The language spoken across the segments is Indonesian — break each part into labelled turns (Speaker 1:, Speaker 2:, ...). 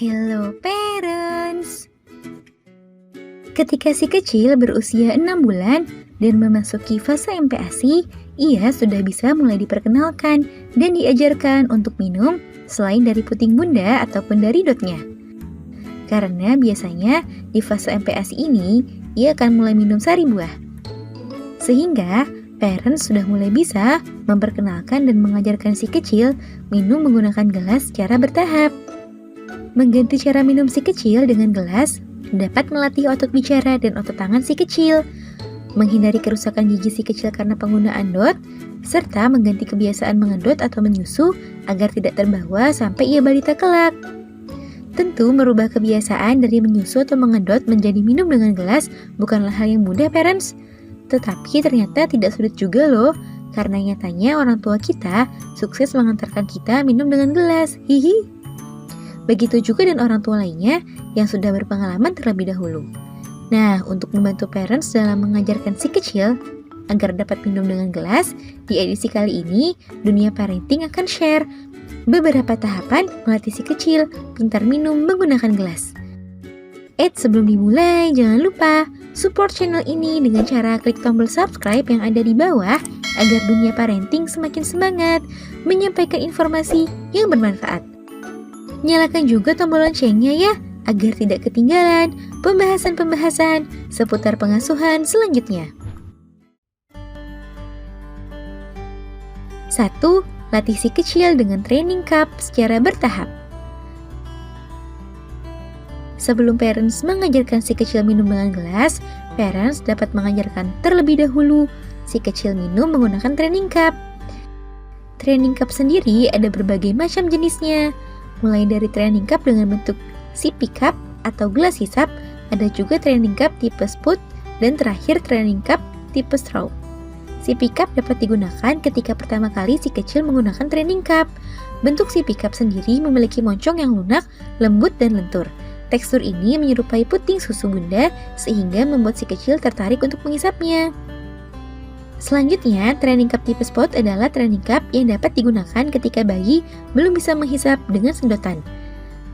Speaker 1: Hello parents. Ketika si kecil berusia 6 bulan dan memasuki fase MPASI, ia sudah bisa mulai diperkenalkan dan diajarkan untuk minum selain dari puting bunda ataupun dari dotnya. Karena biasanya di fase MPASI ini, ia akan mulai minum sari buah. Sehingga parents sudah mulai bisa memperkenalkan dan mengajarkan si kecil minum menggunakan gelas secara bertahap. Mengganti cara minum si kecil dengan gelas dapat melatih otot bicara dan otot tangan si kecil, menghindari kerusakan gigi si kecil karena penggunaan dot, serta mengganti kebiasaan mengedot atau menyusu agar tidak terbawa sampai ia balita kelak. Tentu merubah kebiasaan dari menyusu atau mengedot menjadi minum dengan gelas bukanlah hal yang mudah parents. Tetapi ternyata tidak sulit juga loh, karena nyatanya orang tua kita sukses mengantarkan kita minum dengan gelas. Hihi. Begitu juga dan orang tua lainnya yang sudah berpengalaman terlebih dahulu. Nah, untuk membantu parents dalam mengajarkan si kecil agar dapat minum dengan gelas, di edisi kali ini Dunia Parenting akan share beberapa tahapan melatih si kecil pintar minum menggunakan gelas. Sebelum dimulai, jangan lupa support channel ini dengan cara klik tombol subscribe yang ada di bawah agar Dunia Parenting semakin semangat menyampaikan informasi yang bermanfaat. Nyalakan juga tombol loncengnya ya, agar tidak ketinggalan pembahasan-pembahasan seputar pengasuhan selanjutnya. 1. Latih si kecil dengan training cup secara bertahap. Sebelum parents mengajarkan si kecil minum dengan gelas, parents dapat mengajarkan terlebih dahulu si kecil minum menggunakan training cup. Training cup sendiri ada berbagai macam jenisnya, mulai dari training cup dengan bentuk sippy cup atau gelas hisap, ada juga training cup tipe spout, dan terakhir training cup tipe straw. Sippy cup dapat digunakan ketika pertama kali si kecil menggunakan training cup. Bentuk sippy cup sendiri memiliki moncong yang lunak, lembut, dan lentur. Tekstur ini menyerupai puting susu bunda sehingga membuat si kecil tertarik untuk menghisapnya. Selanjutnya, training cup tipe spout adalah training cup yang dapat digunakan ketika bayi belum bisa menghisap dengan sedotan.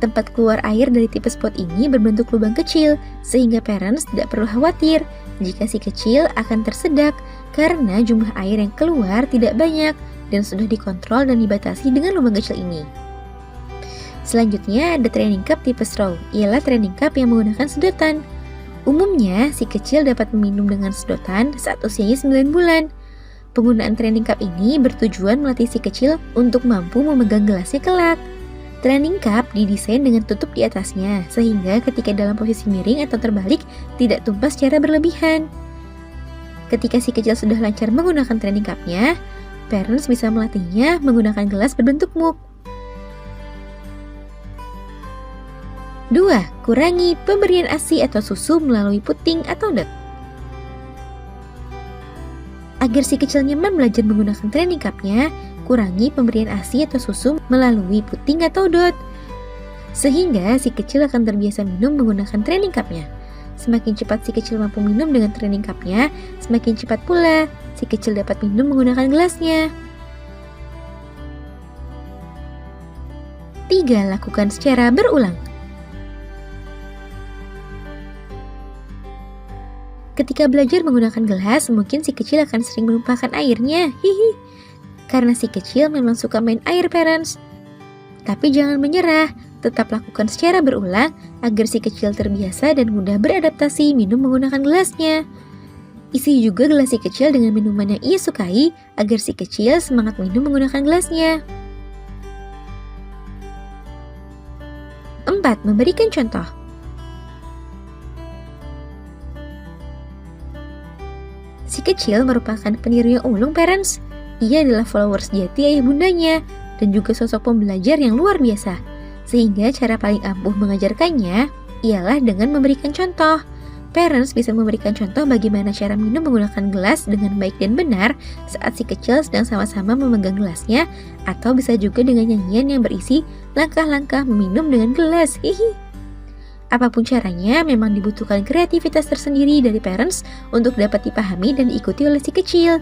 Speaker 1: Tempat keluar air dari tipe spout ini berbentuk lubang kecil, sehingga parents tidak perlu khawatir jika si kecil akan tersedak karena jumlah air yang keluar tidak banyak dan sudah dikontrol dan dibatasi dengan lubang kecil ini. Selanjutnya ada training cup tipe straw, ialah training cup yang menggunakan sedotan. Umumnya, si kecil dapat meminum dengan sedotan saat usianya 9 bulan. Penggunaan training cup ini bertujuan melatih si kecil untuk mampu memegang gelasnya kelak. Training cup didesain dengan tutup di atasnya, sehingga ketika dalam posisi miring atau terbalik, tidak tumpah secara berlebihan. Ketika si kecil sudah lancar menggunakan training cup-nya, parents bisa melatihnya menggunakan gelas berbentuk mug. 2. Kurangi pemberian ASI atau susu melalui puting atau dot. Agar si kecil nyaman belajar menggunakan training cup-nya, kurangi pemberian ASI atau susu melalui puting atau dot. Sehingga si kecil akan terbiasa minum menggunakan training cup-nya. Semakin cepat si kecil mampu minum dengan training cup-nya, semakin cepat pula si kecil dapat minum menggunakan gelasnya. 3. Lakukan secara berulang. Ketika belajar menggunakan gelas, mungkin si kecil akan sering menumpahkan airnya. Hihi. Karena si kecil memang suka main air parents. Tapi jangan menyerah, tetap lakukan secara berulang agar si kecil terbiasa dan mudah beradaptasi minum menggunakan gelasnya. Isi juga gelas si kecil dengan minuman yang ia sukai agar si kecil semangat minum menggunakan gelasnya. 4. Memberikan contoh. Si kecil merupakan peniru yang ulung parents. Ia adalah followers sejati ayah bundanya dan juga sosok pembelajar yang luar biasa. Sehingga cara paling ampuh mengajarkannya ialah dengan memberikan contoh. Parents bisa memberikan contoh bagaimana cara minum menggunakan gelas dengan baik dan benar saat si kecil sedang sama-sama memegang gelasnya, atau bisa juga dengan nyanyian yang berisi langkah-langkah meminum dengan gelas. Hihi. Apapun caranya, memang dibutuhkan kreativitas tersendiri dari parents untuk dapat dipahami dan diikuti oleh si kecil.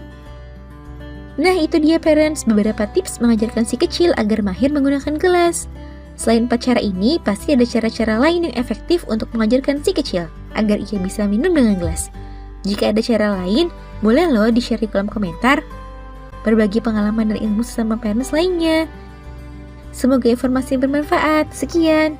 Speaker 1: Nah, itu dia parents, beberapa tips mengajarkan si kecil agar mahir menggunakan gelas. Selain 4 cara ini, pasti ada cara-cara lain yang efektif untuk mengajarkan si kecil agar ia bisa minum dengan gelas. Jika ada cara lain, boleh loh di-share di kolom komentar. Berbagi pengalaman dan ilmu sesama parents lainnya. Semoga informasi bermanfaat. Sekian.